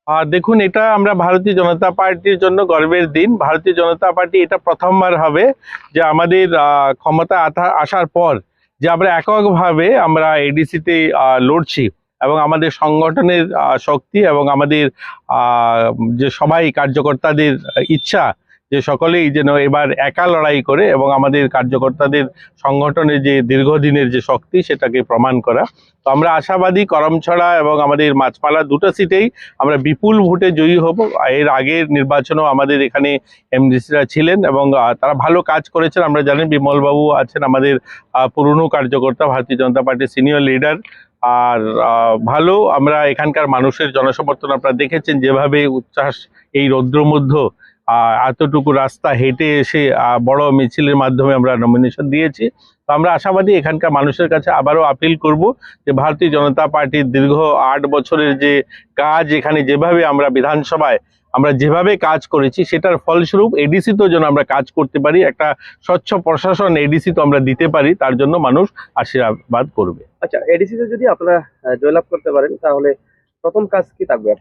আর দেখুন, এটা আমরা ভারতীয় জনতা পার্টির জন্য গর্বের দিন। ভারতীয় জনতা পার্টি এটা প্রথমবার হবে যে আমাদের ক্ষমতা আসার পর যে আমরা এককভাবে আমরা এডিসিতে লড়ছি, এবং আমাদের সংগঠনের শক্তি এবং আমাদের যে সবাই কার্যকর্তাদের ইচ্ছা যে সকলেই যেন এবার একা লড়াই করে এবং আমাদের কার্যকর্তাদের সংগঠনের যে দীর্ঘদিনের যে শক্তি সেটাকে প্রমাণ করা। তো আমরা আশাবাদী করমছড়া এবং আমাদের মাছপালা দুটো সিটেই আমরা বিপুল ভোটে জয়ী হব। এর আগের নির্বাচনেও আমাদের এখানে এমডিসিরা ছিলেন এবং তারা ভালো কাজ করেছেন। আমরা জানেন বিমলবাবু আছেন আমাদের পুরনো কার্যকর্তা, ভারতীয় জনতা পার্টির সিনিয়র লিডার। আর ভালো আমরা এখানকার মানুষের জনসমর্থন আপনারা দেখেছেন, যেভাবে উচ্ছ্বাস এই রৌদ্র মধ্যে এতটুকু রাস্তা হেঁটে এসে বড় মিছিলের মাধ্যমে আমরা নমিনেশন দিয়েছি। তো আমরা আশাবাদী এখানকার মানুষের কাছে আবারও আপিল করব যে ভারতীয় জনতা পার্টির দীর্ঘ 8 বছরের যে কাজ, এখানে যেভাবে আমরা বিধানসভায় আমরা যেভাবে কাজ করেছি সেটার ফলস্বরূপ এডিসি তো যেন আমরা কাজ করতে পারি, একটা স্বচ্ছ প্রশাসন এডিসি তো আমরা দিতে পারি, তার জন্য মানুষ আশীর্বাদ করবে। আচ্ছা, এডিসিতে যদি আপনারা জয়লাভ করতে পারেন তাহলে প্রথম কাজ কি থাকবে?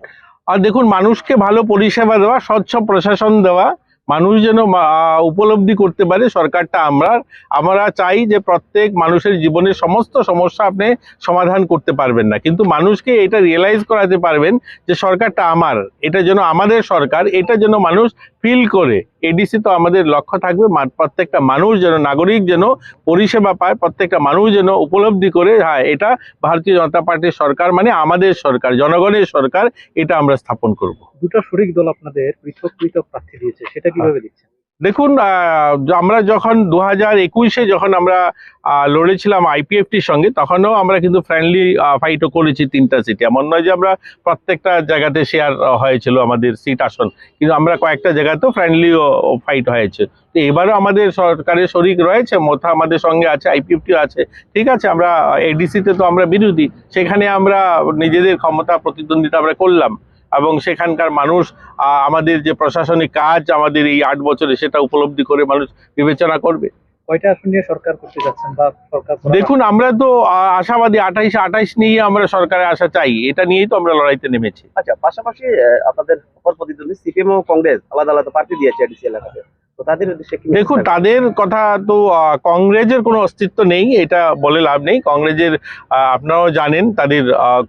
আর দেখুন, মানুষকে ভালো পরিষেবা দেওয়া, স্বচ্ছ প্রশাসন দেওয়া, মানুষ যেন উপলব্ধি করতে পারে সরকারটা আমরা চাই যে প্রত্যেক মানুষের জীবনের সমস্ত সমস্যা আপনি সমাধান করতে পারবেন না, কিন্তু মানুষকে এটা রিয়েলাইজ করাতে পারবেন যে সরকারটা এটা যেন আমাদের সরকার, এটা যেন মানুষ ফিল করে। এডিসি তো আমাদের লক্ষ্য থাকবে প্রত্যেকটা মানুষ যেন, নাগরিক যেন পরিষেবা পায়, প্রত্যেকটা মানুষ যেন উপলব্ধি করে হ্যাঁ এটা ভারতীয় জনতা পার্টির সরকার, মানে আমাদের সরকার, জনগণের সরকার, এটা আমরা স্থাপন করব। দুটো শরিক দল আপনাদের পৃথক পৃথক প্রার্থী দিয়েছে, সেটা কিভাবে দিচ্ছেন? দেখুন, আমরা যখন 2021-এ যখন আমরা লড়েছিলাম আইপিএফটির সঙ্গে, তখনও আমরা কিন্তু ফ্রেন্ডলি ফাইটও করেছি 3টা সিটে। এমন নয় যে আমরা প্রত্যেকটা জায়গাতে শেয়ার হয়েছিল আমাদের সিট আসন, কিন্তু আমরা কয়েকটা জায়গাতেও ফ্রেন্ডলি ফাইট হয়েছে। তো এবারও আমাদের সরকারের শরিক রয়েছে, মোথা আমাদের সঙ্গে আছে, আইপিএফটিও আছে। ঠিক আছে, আমরা এডিসিতে তো আমরা বিরোধী, সেখানে আমরা নিজেদের ক্ষমতা প্রতিদ্বন্দ্বিতা আমরা করলাম এবং সেখানকার মানুষ আমাদের যে প্রশাসনিক কাজ আমাদের এই 8 বছরে সেটা উপলব্ধি করে মানুষ বিবেচনা করবে। কয়টা আসন নিয়ে সরকার করতে যাচ্ছেন বা সরকার? দেখুন, আমরা তো আশাবাদী 28 নিয়ে আমরা সরকারে আসা চাই, এটা নিয়েই তো আমরা লড়াইতে নেমেছি। আচ্ছা, পাশাপাশি আপনাদের অপর প্রতিদ্বন্দ্বী সিপিএম ও কংগ্রেস আলাদা আলাদা প্রার্থী দিয়েছে এডিসি এলাকাতে, তো তাদের উদ্দেশ্যে কি? দেখুন, তাদের কথা তো কংগ্রেসের কোনো অস্তিত্ব নেই, এটা বলে লাভ নেই। কংগ্রেসের আপনারাও জানেন তাদের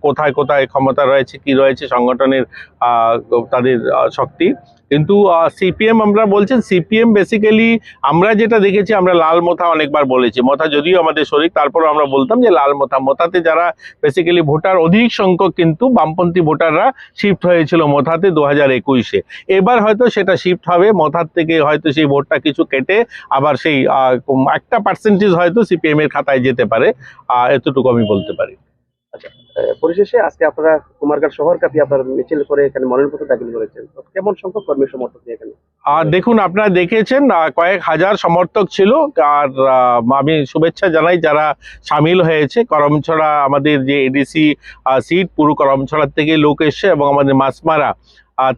কোথায় কোথায় ক্ষমতা রয়েছে, কি রয়েছে সংগঠনের তাদের শক্তি। কিন্তু সিপিএম আমরা বলছেন, সিপিএম বেসিক্যালি আমরা যেটা দেখেছি, আমরা লাল মোথা অনেকবার বলেছি, মোথা যদিও আমাদের শরিক, তারপরও আমরা বলতাম যে লাল মোথাতে যারা বেসিক্যালি ভোটার অধিক সংখ্যক কিন্তু বামপন্থী ভোটাররা শিফট হয়েছিল মোথাতে 2021-এ। এবার হয়তো সেটা শিফট হবে, মোথার থেকে হয়তো সেই ভোটটা কিছু কেটে আবার সেই একটা পার্সেন্টেজ হয়তো সিপিএম এর খাতায় যেতে পারে, এতটুকু আমি বলতে পারি। আচ্ছা, পরিশেষে আজকে আপনারা কুমারঘাট শহর কাপি আপনার মিছিল করে এখানে মনোনয়নপত্র দাখিল করেছেন, কেমন সংখ্যক কর্মী সমর্থক নিয়ে এখানে? দেখুন, আপনারা দেখেছেন কয়েক হাজার সমর্থক ছিল। আর আমি শুভেচ্ছা জানাই যারা সামিল হয়েছে। করমছড়া আমাদের যে এডিসি সিট, পুরো করমছড়ার থেকে লোক এসছে এবং আমাদের মাছমারা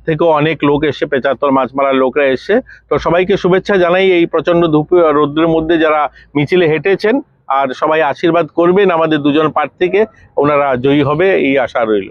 থেকেও অনেক লোক এসে, 75 মাছমারার লোকরা এসে। তো সবাইকে শুভেচ্ছা জানাই এই প্রচন্ড রৌদ্রের মধ্যে যারা মিছিলে হেঁটেছেন, আর সবাই আশীর্বাদ করবেন আমাদের দুজন প্রার্থীকে, ওনারা জয়ী হবে এই আশা রইল।